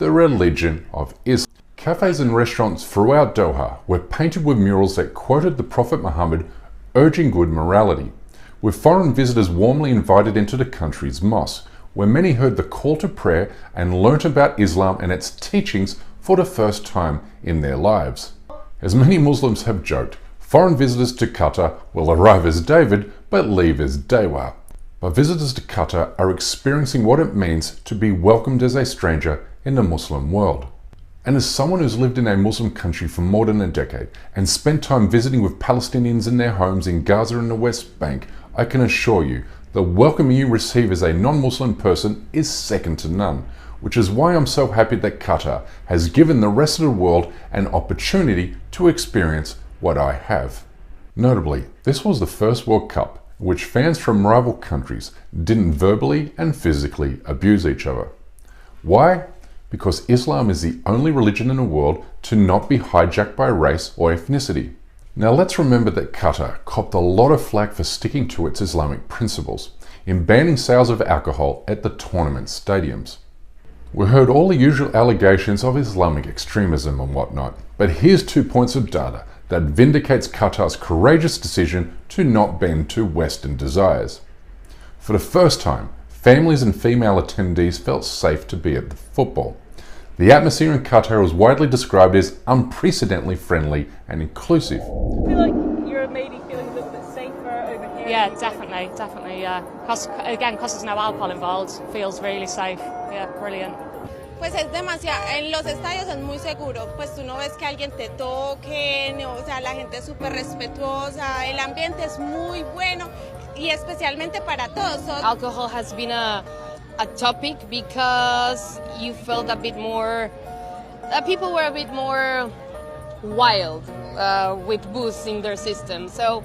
the religion of Islam. Cafes and restaurants throughout Doha were painted with murals that quoted the Prophet Muhammad urging good morality, with foreign visitors warmly invited into the country's mosque, where many heard the call to prayer and learnt about Islam and its teachings for the first time in their lives. As many Muslims have joked, foreign visitors to Qatar will arrive as David but leave as Dewa. But visitors to Qatar are experiencing what it means to be welcomed as a stranger in the Muslim world. And as someone who's lived in a Muslim country for more than a decade and spent time visiting with Palestinians in their homes in Gaza and the West Bank, I can assure you the welcome you receive as a non-Muslim person is second to none, which is why I'm so happy that Qatar has given the rest of the world an opportunity to experience what I have. Notably, this was the first World Cup in which fans from rival countries didn't verbally and physically abuse each other. Why? Because Islam is the only religion in the world to not be hijacked by race or ethnicity. Now let's remember that Qatar copped a lot of flack for sticking to its Islamic principles in banning sales of alcohol at the tournament stadiums. We heard all the usual allegations of Islamic extremism and whatnot, but here's 2 points of data that vindicates Qatar's courageous decision to not bend to Western desires. For the first time, families and female attendees felt safe to be at the football. The atmosphere in Qatar was widely described as unprecedentedly friendly and inclusive. I feel like you're maybe feeling a little bit safer over here. Yeah, definitely, yeah. Because there's no alcohol involved, feels really safe. Yeah, brilliant. Pues es demasiado, en los estadios es muy seguro, pues tú no ves que alguien te toque, o sea, la gente es súper respetuosa, el ambiente es muy bueno y especialmente para todos. Alcohol has been a topic because you felt a bit more, people were a bit more wild with booze in their system. So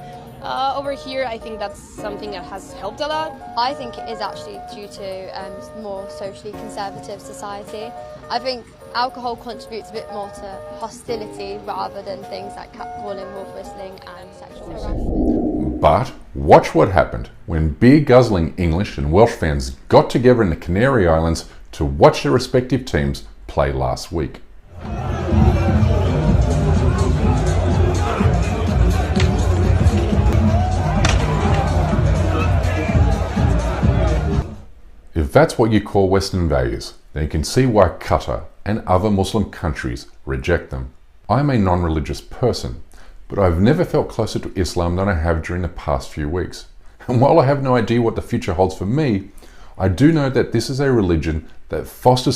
over here, I think that's something that has helped a lot. I think it is actually due to more socially conservative society. I think alcohol contributes a bit more to hostility rather than things like catcalling, wolf whistling and sexual harassment. But watch what happened when beer-guzzling English and Welsh fans got together in the Canary Islands to watch their respective teams play last week. If that's what you call Western values, then you can see why Qatar and other Muslim countries reject them. I'm a non-religious person, but I've never felt closer to Islam than I have during the past few weeks. And while I have no idea what the future holds for me, I do know that this is a religion that fosters